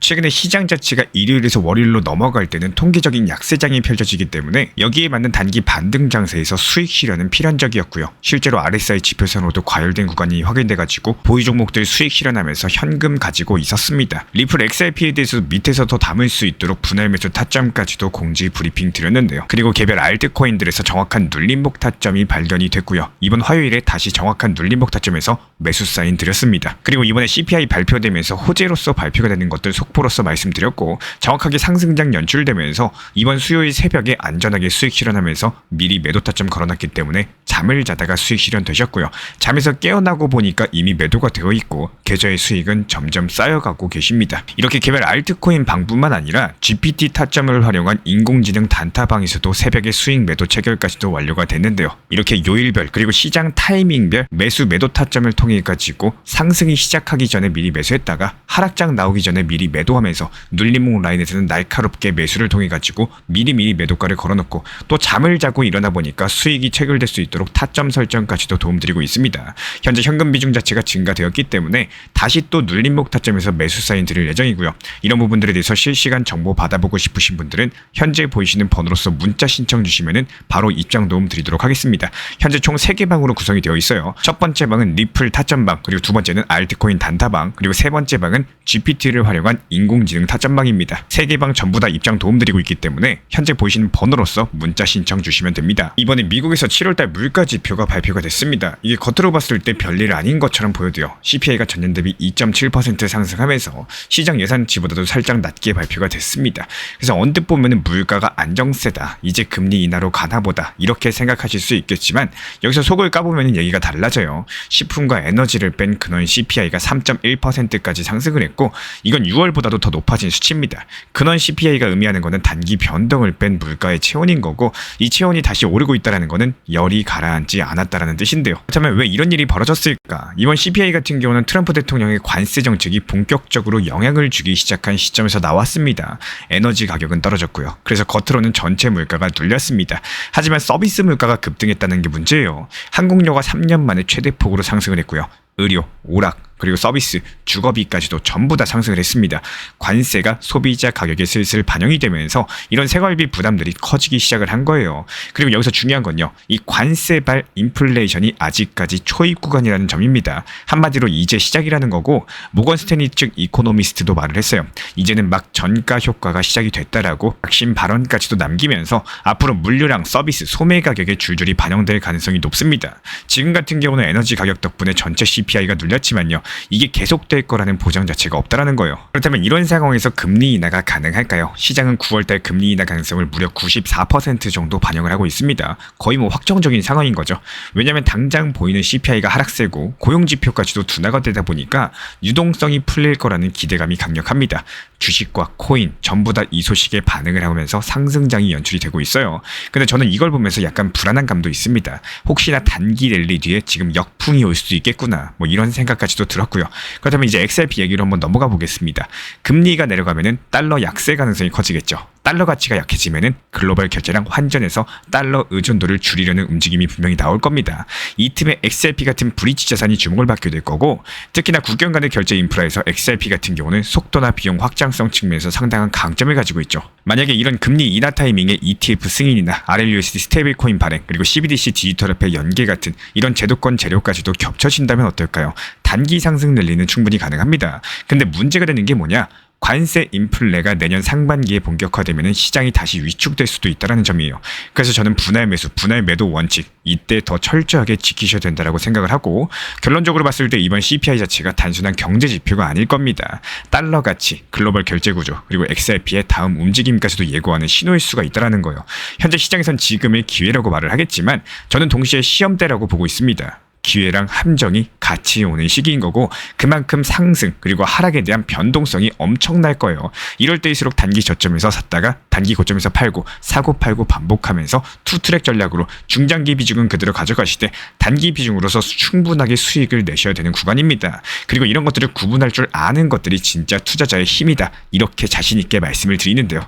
최근에 시장 자체가 일요일에서 월요일로 넘어갈 때는 통계적인 약세장이 펼쳐지기 때문에 여기에 맞는 단기 반등 장세에서 수익 실현은 필연적이었고요. 실제로 RSI 지표선으로도 과열된 구간이 확인돼가지고 보유 종목들 수익 실현하면서 현금 가지고 있었습니다. 리플 XRP에 대해서 밑에서 더 담을 수 있도록 분할 매수 타점까지도 공지 브리핑 드렸는데요. 그리고 개별 알트코인들에서 정확한 눌림목 타점이 발견이 됐고요. 이번 화요일에 다시 정확한 눌림목 타점에서 매수 사인 드렸습니다. 그리고 이번에 CPI 발표되면서 호재로서 발표가 되는 것들 속보로서 말씀드렸고, 정확하게 상승장 연출되면서 이번 수요일 새벽에 안전하게 수익 실현하면서 미리 매도 타점 걸어놨기 때문에 잠을 자다가 수익 실현되셨고요. 잠에서 깨어나고 보니까 이미 매도가 되어 있고 계좌의 수익은 점점 쌓여가고 계십니다. 이렇게 개별 알트코인 방뿐만 아니라 GPT 타점을 활용한 인공지능 단타방에서도 새벽에 수익 매도 체결까지도 완료가 됐는데요. 이렇게 요일별 그리고 시장 타이밍별 매수 매도 타점을 통해 가지고 상승이 시작하기 전에 미리 매수했다가 하락장 나오기 전에 미리 매도하면서 눌림목 라인에서는 날카롭게 매수를 통해 가지고 미리미리 매도가를 걸어놓고 또 잠을 자고 일어나 보니까 수익이 체결될 수 있도록 타점 설정까지도 도움드리고 있습니다. 현재 현금 비중 자체가 증가되었기 때문에 다시 또 눌림목 타점에서 매수 사인 드릴 예정이고요. 이런 부분들에 대해서 실시간 정보 받아보고 싶으신 분들은 현재 보이시는 번호로서 문자 신청 주시면은 바로 입장 도움 드리도록 하겠습니다. 현재 총 3개 방으로 구성이 되어 있어요. 첫 번째 방은 리플 타점방, 그리고 두 번째는 알트코인 단타방, 그리고 세 번째 방은 GPT를 활용한 인공지능 타점방입니다. 3개 방 전부 다 입장 도움 드리고 있기 때문에 현재 보이시는 번호로서 문자 신청 주시면 됩니다. 이번에 미국에서 7월달 물가 지표가 발표가 됐습니다. 이게 겉으로 봤을 때 별일 아닌 것처럼 보여도요. CPI가 전년 대비 2.7% 상승하면서 시장 예상치보다도 살짝 낮게 발표가 됐습니다. 그래서 언뜻 보면은 물가가 안정세다, 이제 금리 인하로 가나보다 이렇게 생각하실 수 있겠지만 여기서 속을 까보면 얘기가 달라져요. 식품과 에너지를 뺀 근원 CPI가 3.1%까지 상승을 했고 이건 6월보다도 더 높아진 수치입니다. 근원 CPI가 의미하는 거는 단기 변동을 뺀 물가의 체온인 거고, 이 체온이 다시 오르고 있다는 거는 열이 가라앉지 않았다는 뜻인데요. 그렇다면 왜 이런 일이 벌어졌을까? 이번 CPI 같은 경우는 트럼프 대통령의 관세 정책이 본격적으로 영향을 주기 시작한 시점에서 나왔습니다. 에너지 가격은 떨어졌고요. 그래서 겉으로는 전체 물가가 눌렸습니다. 하지만 서비스 물가가 급등했다는 게 문제예요. 항공료가 3년 만에 최대폭으로 상승을 했고요. 의료, 오락, 그리고 서비스, 주거비까지도 전부 다 상승을 했습니다. 관세가 소비자 가격에 슬슬 반영이 되면서 이런 생활비 부담들이 커지기 시작을 한 거예요. 그리고 여기서 중요한 건요, 이 관세발 인플레이션이 아직까지 초입 구간이라는 점입니다. 한마디로 이제 시작이라는 거고, 모건 스탠리 측 이코노미스트도 말을 했어요. 이제는 막 전가 효과가 시작이 됐다라고 확신 발언까지도 남기면서 앞으로 물류랑 서비스, 소매 가격에 줄줄이 반영될 가능성이 높습니다. 지금 같은 경우는 에너지 가격 덕분에 전체 CPI가 눌렸지만요, 이게 계속될 거라는 보장 자체가 없다라는 거예요. 그렇다면 이런 상황에서 금리 인하가 가능할까요? 시장은 9월달 금리 인하 가능성을 무려 94% 정도 반영을 하고 있습니다. 거의 뭐 확정적인 상황인 거죠. 왜냐하면 당장 보이는 CPI가 하락세고 고용지표까지도 둔화가 되다 보니까 유동성이 풀릴 거라는 기대감이 강력합니다. 주식과 코인 전부 다 이 소식에 반응을 하면서 상승장이 연출이 되고 있어요. 근데 저는 이걸 보면서 약간 불안한 감도 있습니다. 혹시나 단기 랠리 뒤에 지금 역풍이 올 수도 있겠구나, 뭐 이런 생각까지도 들었고요. 그렇다면 이제 XRP 얘기로 한번 넘어가 보겠습니다. 금리가 내려가면은 달러 약세 가능성이 커지겠죠. 달러 가치가 약해지면은 글로벌 결제랑 환전에서 달러 의존도를 줄이려는 움직임이 분명히 나올 겁니다. 이 틈에 XRP 같은 브릿지 자산이 주목을 받게 될 거고, 특히나 국경 간의 결제 인프라에서 XRP 같은 경우는 속도나 비용 확장성 측면에서 상당한 강점을 가지고 있죠. 만약에 이런 금리 인하 타이밍에 ETF 승인이나 RLUSD 스테이블 코인 발행, 그리고 CBDC 디지털화폐 연계 같은 이런 제도권 재료까지도 겹쳐진다면 어떨까요? 단기 상승 랠리는 충분히 가능합니다. 근데 문제가 되는 게 뭐냐? 관세 인플레가 내년 상반기에 본격화되면 시장이 다시 위축될 수도 있다는 점이에요. 그래서 저는 분할 매수, 분할 매도 원칙, 이때 더 철저하게 지키셔야 된다고 생각을 하고, 결론적으로 봤을 때 이번 CPI 자체가 단순한 경제 지표가 아닐 겁니다. 달러 가치, 글로벌 결제 구조, 그리고 XRP의 다음 움직임까지도 예고하는 신호일 수가 있다는 거예요. 현재 시장에선 지금의 기회라고 말을 하겠지만 저는 동시에 시험대라고 보고 있습니다. 기회랑 함정이 같이 오는 시기인 거고, 그만큼 상승 그리고 하락에 대한 변동성이 엄청날 거예요. 이럴 때일수록 단기 저점에서 샀다가 단기 고점에서 팔고, 사고 팔고 반복하면서 투트랙 전략으로 중장기 비중은 그대로 가져가시되 단기 비중으로서 충분하게 수익을 내셔야 되는 구간입니다. 그리고 이런 것들을 구분할 줄 아는 것들이 진짜 투자자의 힘이다, 이렇게 자신 있게 말씀을 드리는데요.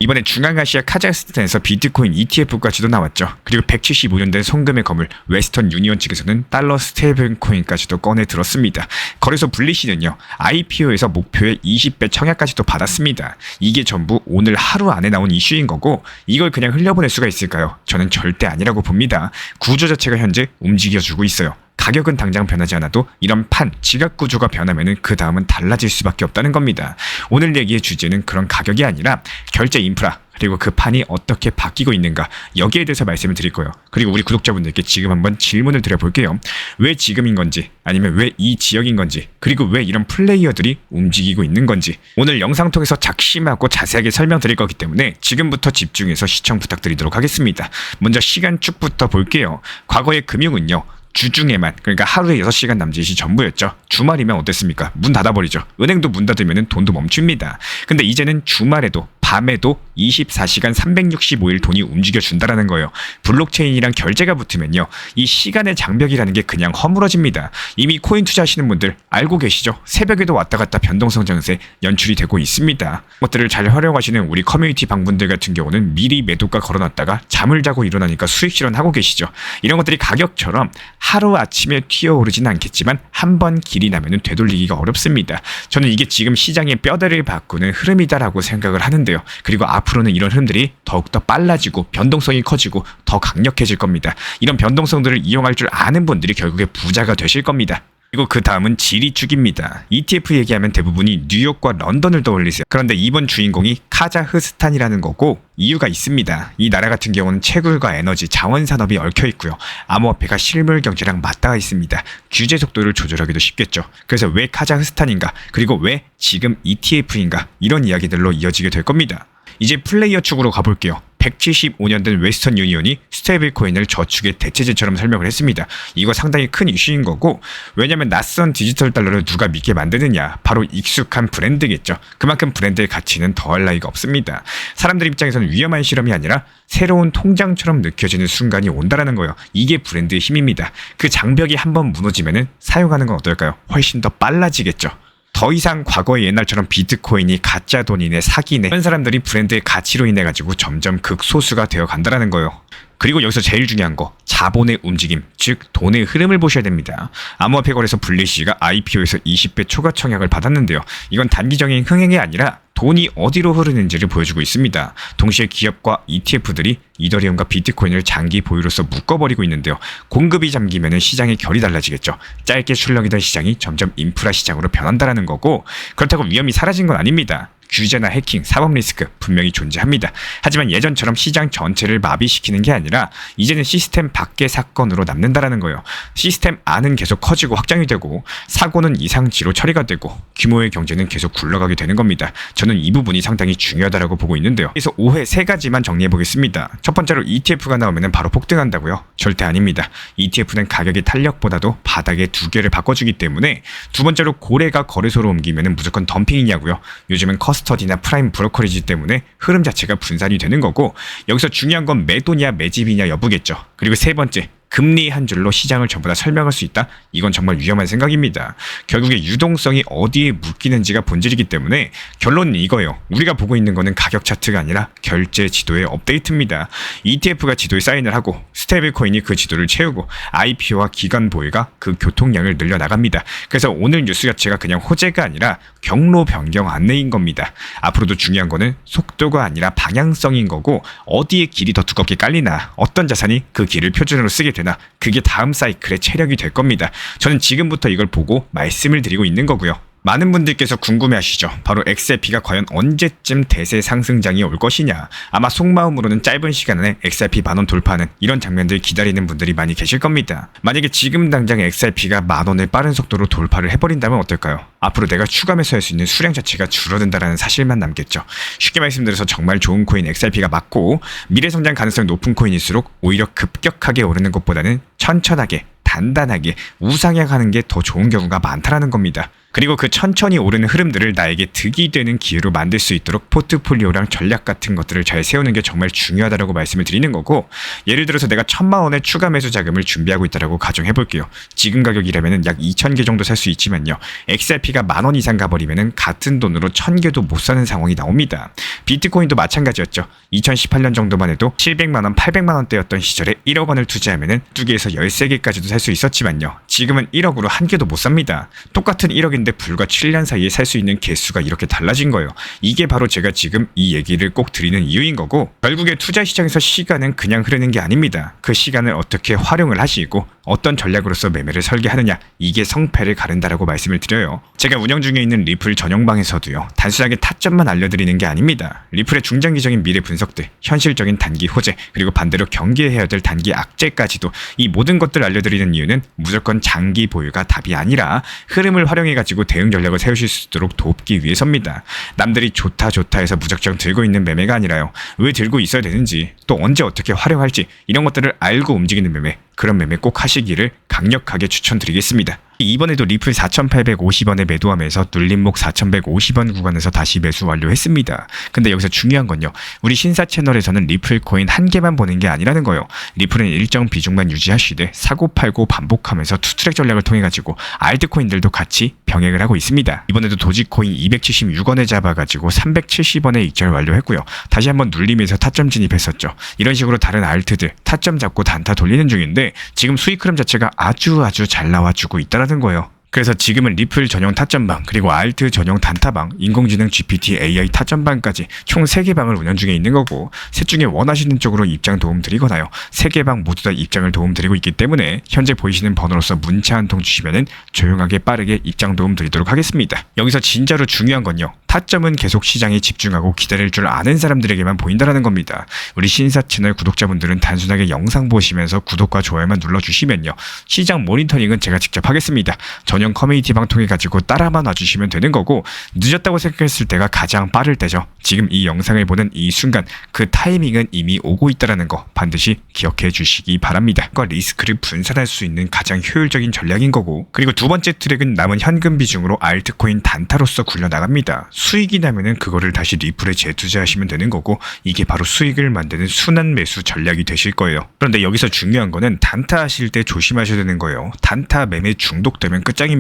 이번에 중앙아시아 카자흐스탄에서 비트코인 ETF까지도 나왔죠. 그리고 175년 된 송금의 거물 웨스턴 유니언 측에서는 달러 스테이블 코인까지도 꺼내 들었습니다. 거래소 블리시는요, IPO에서 목표의 20배 청약까지도 받았습니다. 이게 전부 오늘 하루 안에 나온 이슈인 거고, 이걸 그냥 흘려보낼 수가 있을까요? 저는 절대 아니라고 봅니다. 구조 자체가 현재 움직여주고 있어요. 가격은 당장 변하지 않아도 이런 지각 구조가 변하면은 그 다음은 달라질 수밖에 없다는 겁니다. 오늘 얘기의 주제는 그런 가격이 아니라 결제 인프라, 그리고 그 판이 어떻게 바뀌고 있는가, 여기에 대해서 말씀을 드릴 거예요. 그리고 우리 구독자분들께 지금 한번 질문을 드려볼게요. 왜 지금인 건지, 아니면 왜 이 지역인 건지, 그리고 왜 이런 플레이어들이 움직이고 있는 건지, 오늘 영상 통해서 작심하고 자세하게 설명드릴 거기 때문에 지금부터 집중해서 시청 부탁드리도록 하겠습니다. 먼저 시간축부터 볼게요. 과거의 금융은요, 주중에만, 그러니까 하루에 6시간 남짓이 전부였죠. 주말이면 어땠습니까? 문 닫아버리죠. 은행도 문 닫으면 돈도 멈춥니다. 근데 이제는 주말에도 밤에도 24시간 365일 돈이 움직여준다라는 거예요. 블록체인이랑 결제가 붙으면요, 이 시간의 장벽이라는 게 그냥 허물어집니다. 이미 코인 투자하시는 분들 알고 계시죠? 새벽에도 왔다 갔다 변동성 증세 연출이 되고 있습니다. 것들을 잘 활용하시는 우리 커뮤니티 방분들 같은 경우는 미리 매도가 걸어놨다가 잠을 자고 일어나니까 수익 실현하고 계시죠. 이런 것들이 가격처럼 하루아침에 튀어오르진 않겠지만 한 번 길이 나면 되돌리기가 어렵습니다. 저는 이게 지금 시장의 뼈대를 바꾸는 흐름이다라고 생각을 하는데요. 그리고 앞으로는 이런 흐름들이 더욱더 빨라지고 변동성이 커지고 더 강력해질 겁니다. 이런 변동성들을 이용할 줄 아는 분들이 결국에 부자가 되실 겁니다. 그리고 그 다음은 지리축입니다. ETF 얘기하면 대부분이 뉴욕과 런던을 떠올리세요. 그런데 이번 주인공이 카자흐스탄이라는 거고, 이유가 있습니다. 이 나라 같은 경우는 채굴과 에너지, 자원산업이 얽혀 있고요. 암호화폐가 실물 경제랑 맞닿아 있습니다. 규제 속도를 조절하기도 쉽겠죠. 그래서 왜 카자흐스탄인가, 그리고 왜 지금 ETF인가, 이런 이야기들로 이어지게 될 겁니다. 이제 플레이어 축으로 가볼게요. 175년 된 웨스턴 유니온이 스테이블 코인을 저축의 대체제처럼 설명을 했습니다. 이거 상당히 큰 이슈인 거고, 왜냐면 낯선 디지털 달러를 누가 믿게 만드느냐, 바로 익숙한 브랜드겠죠. 그만큼 브랜드의 가치는 더할 나위가 없습니다. 사람들 입장에서는 위험한 실험이 아니라 새로운 통장처럼 느껴지는 순간이 온다라는 거예요. 이게 브랜드의 힘입니다. 그 장벽이 한번 무너지면은 사용하는 건 어떨까요? 훨씬 더 빨라지겠죠. 더 이상 과거의 옛날처럼 비트코인이 가짜 돈이네, 사기네, 이런 사람들이 브랜드의 가치로 인해 가지고 점점 극소수가 되어 간다라는 거예요. 그리고 여기서 제일 중요한 거, 자본의 움직임, 즉 돈의 흐름을 보셔야 됩니다. 암호화폐 거래소 블리시가 IPO에서 20배 초과 청약을 받았는데요. 이건 단기적인 흥행이 아니라 돈이 어디로 흐르는지를 보여주고 있습니다. 동시에 기업과 ETF들이 이더리움과 비트코인을 장기 보유로서 묶어버리고 있는데요. 공급이 잠기면 시장의 결이 달라지겠죠. 짧게 출렁이던 시장이 점점 인프라 시장으로 변한다라는 거고, 그렇다고 위험이 사라진 건 아닙니다. 규제나 해킹, 사법 리스크 분명히 존재합니다. 하지만 예전처럼 시장 전체를 마비시키는 게 아니라 이제는 시스템 밖의 사건으로 남는다라는 거예요. 시스템 안은 계속 커지고 확장이 되고, 사고는 이상치로 처리가 되고, 규모의 경제는 계속 굴러가게 되는 겁니다. 저는 이 부분이 상당히 중요하다고 보고 있는데요. 그래서 오해 3가지만 정리해 보겠습니다. 첫 번째로 ETF가 나오면 바로 폭등한다고요? 절대 아닙니다. ETF는 가격의 탄력보다도 바닥의 두께를 바꿔주기 때문에. 두 번째로 고래가 거래소로 옮기면 무조건 덤핑이냐고요? 요즘은 커스터디나 프라임 브로커리지 때문에 흐름 자체가 분산이 되는 거고, 여기서 중요한 건 매도냐 매집이냐 여부겠죠. 그리고 세 번째, 금리 한 줄로 시장을 전부 다 설명할 수 있다? 이건 정말 위험한 생각입니다. 결국에 유동성이 어디에 묶이는지가 본질이기 때문에 결론은 이거예요. 우리가 보고 있는 거는 가격 차트가 아니라 결제 지도의 업데이트입니다. ETF가 지도에 사인을 하고, 스테이블 코인이 그 지도를 채우고, IPO와 기간 보유가 그 교통량을 늘려나갑니다. 그래서 오늘 뉴스 자체가 그냥 호재가 아니라 경로 변경 안내인 겁니다. 앞으로도 중요한 거는 속도가 아니라 방향성인 거고, 어디에 길이 더 두껍게 깔리나, 어떤 자산이 그 길을 표준으로 쓰게 되나, 그게 다음 사이클의 체력이 될 겁니다. 저는 지금부터 이걸 보고 말씀을 드리고 있는 거고요. 많은 분들께서 궁금해하시죠. 바로 XRP가 과연 언제쯤 대세 상승장이 올 것이냐. 아마 속마음으로는 짧은 시간 안에 XRP 10,000원 돌파하는 이런 장면들 기다리는 분들이 많이 계실 겁니다. 만약에 지금 당장 XRP가 10,000원을 빠른 속도로 돌파를 해버린다면 어떨까요? 앞으로 내가 추가 매수할 수 있는 수량 자체가 줄어든다는 사실만 남겠죠. 쉽게 말씀드려서 정말 좋은 코인 XRP가 맞고, 미래 성장 가능성이 높은 코인일수록 오히려 급격하게 오르는 것보다는 천천하게, 단단하게 우상향하는 게 더 좋은 경우가 많다라는 겁니다. 그리고 그 천천히 오르는 흐름들을 나에게 득이 되는 기회로 만들 수 있도록 포트폴리오랑 전략 같은 것들을 잘 세우는 게 정말 중요하다고 말씀을 드리는 거고, 예를 들어서 내가 1,000만 원의 추가 매수 자금을 준비하고 있다고 가정해 볼게요. 지금 가격이라면 약 2,000개 정도 살 수 있지만요, XRP가 10,000원 이상 가버리면 같은 돈으로 1,000개도 못 사는 상황이 나옵니다. 비트코인도 마찬가지였죠. 2018년 정도만 해도 700만 원, 800만 원대였던 시절에 1억 원을 투자하면 2개에서 13개까지도 살 수 있었지만요, 지금은 1억으로 한 개도 못 삽니다. 똑같은 1억인데 불과 7년 사이에 살 수 있는 개수가 이렇게 달라진 거예요. 이게 바로 제가 지금 이 얘기를 꼭 드리는 이유인 거고, 결국에 투자 시장에서 시간은 그냥 흐르는 게 아닙니다. 그 시간을 어떻게 활용을 하시고 어떤 전략으로서 매매를 설계하느냐, 이게 성패를 가른다라고 말씀을 드려요. 제가 운영 중에 있는 리플 전용방에서도요, 단순하게 타점만 알려드리는 게 아닙니다. 리플의 중장기적인 미래 분석들, 현실적인 단기 호재, 그리고 반대로 경계해야 될 단기 악재까지도, 이 모든 것들 알려드리는 이유는 무조건 장기 보유가 답이 아니라 흐름을 활용해가지고 대응 전략을 세우실 수 있도록 돕기 위해서입니다. 남들이 좋다 해서 무작정 들고 있는 매매가 아니라요, 왜 들고 있어야 되는지, 또 언제 어떻게 활용할지, 이런 것들을 알고 움직이는 매매, 그런 매매 꼭 하시기를 강력하게 추천드리겠습니다. 이번에도 리플 4,850원에 매도하면서 눌림목 4,150원 구간에서 다시 매수 완료했습니다. 근데 여기서 중요한 건요, 우리 신사 채널에서는 리플 코인 한 개만 보는 게 아니라는 거예요. 리플은 일정 비중만 유지하시되 사고 팔고 반복하면서 투트랙 전략을 통해 가지고 알트코인들도 같이 병행을 하고 있습니다. 이번에도 도지코인 276원에 잡아가지고 370원에 익절 완료했고요. 다시 한번 눌림에서 타점 진입했었죠. 이런 식으로 다른 알트들 타점 잡고 단타 돌리는 중인데, 지금 수익 흐름 자체가 아주 잘 나와주고 있다는 거예요. 그래서 지금은 리플 전용 타점방, 그리고 알트 전용 단타방, 인공지능 GPT AI 타점방까지 총 3개 방을 운영 중에 있는 거고, 셋 중에 원하시는 쪽으로 입장 도움 드리거나요, 3개 방 모두 다 입장을 도움 드리고 있기 때문에 현재 보이시는 번호로서 문자 한 통 주시면은 조용하게 빠르게 입장 도움 드리도록 하겠습니다. 여기서 진짜로 중요한 건요, 타점은 계속 시장에 집중하고 기다릴 줄 아는 사람들에게만 보인다라는 겁니다. 우리 신사 채널 구독자분들은 단순하게 영상 보시면서 구독과 좋아요만 눌러주시면요, 시장 모니터링은 제가 직접 하겠습니다. 전용 커뮤니티 방 통해 가지고 따라만 와주시면 되는 거고, 늦었다고 생각했을 때가 가장 빠를 때죠. 지금 이 영상을 보는 이 순간, 그 타이밍은 이미 오고 있다는 거 반드시 기억해 주시기 바랍니다. 리스크를 분산할 수 있는 가장 효율적인 전략인 거고, 그리고 두 번째 트랙은 남은 현금 비중으로 알트코인 단타로서 굴려나갑니다. 수익이 나면은 그거를 다시 리플에 재투자하시면 되는 거고, 이게 바로 수익을 만드는 순환 매수 전략이 되실 거예요. 그런데 여기서 중요한 거는 단타 하실 때 조심하셔야 되는 거예요. 단타 매매 중독되면 끝장입니다.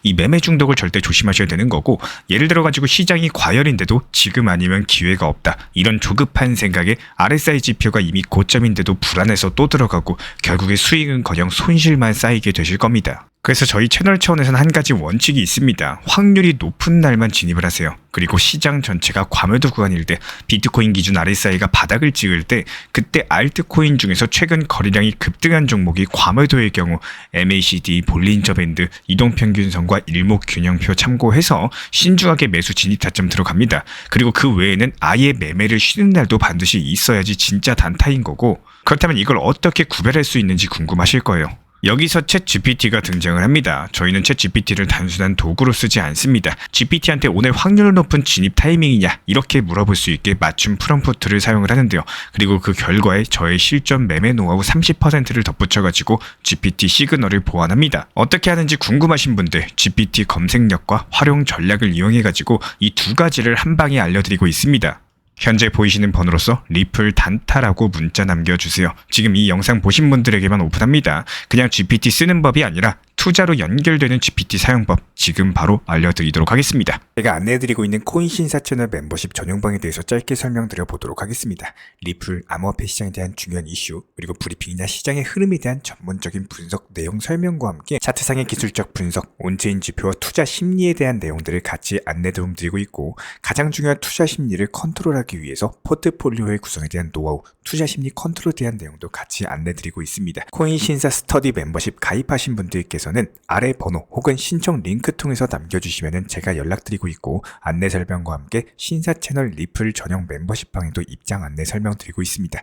이 매매 중독을 절대 조심하셔야 되는 거고, 예를 들어 가지고 시장이 과열인데도 지금 아니면 기회가 없다, 이런 조급한 생각에 RSI 지표가 이미 고점인데도 불안해서 또 들어가고 결국에 수익은커녕 손실만 쌓이게 되실 겁니다. 그래서 저희 채널 차원에서는 한 가지 원칙이 있습니다. 확률이 높은 날만 진입을 하세요. 그리고 시장 전체가 과매도 구간일 때, 비트코인 기준 RSI가 바닥을 찍을 때, 그때 알트코인 중에서 최근 거래량이 급등한 종목이 과매도의 경우 MACD, 볼린저 밴드, 이동평균선과 일목균형표 참고해서 신중하게 매수 진입 타점 들어갑니다. 그리고 그 외에는 아예 매매를 쉬는 날도 반드시 있어야지 진짜 단타인 거고, 그렇다면 이걸 어떻게 구별할 수 있는지 궁금하실 거예요. 여기서 챗 GPT가 등장을 합니다. 저희는 챗 GPT를 단순한 도구로 쓰지 않습니다. GPT한테 오늘 확률 높은 진입 타이밍이냐, 이렇게 물어볼 수 있게 맞춤 프롬프트를 사용을 하는데요. 그리고 그 결과에 저의 실전 매매 노하우 30%를 덧붙여가지고 GPT 시그널을 보완합니다. 어떻게 하는지 궁금하신 분들, GPT 검색력과 활용 전략을 이용해가지고 이 두 가지를 한 방에 알려드리고 있습니다. 현재 보이시는 번호로서 리플 단타라고 문자 남겨주세요. 지금 이 영상 보신 분들에게만 오픈합니다. 그냥 GPT 쓰는 법이 아니라 투자로 연결되는 GPT 사용법 지금 바로 알려드리도록 하겠습니다. 제가 안내해드리고 있는 코인신사 채널 멤버십 전용방에 대해서 짧게 설명드려 보도록 하겠습니다. 리플, 암호화폐 시장에 대한 중요한 이슈, 그리고 브리핑이나 시장의 흐름에 대한 전문적인 분석 내용 설명과 함께 차트상의 기술적 분석, 온체인 지표와 투자 심리에 대한 내용들을 같이 안내 도움 드리고 있고, 가장 중요한 투자 심리를 컨트롤하기 위해서 포트폴리오의 구성에 대한 노하우, 투자 심리 컨트롤에 대한 내용도 같이 안내 드리고 있습니다. 코인신사 스터디 멤버십 가입하신 분들께서는 아래 번호 혹은 신청 링크 통해서 남겨주시면 제가 연락드리고 있고, 안내 설명과 함께 신사 채널 리플 전용 멤버십 방에도 입장 안내 설명드리고 있습니다.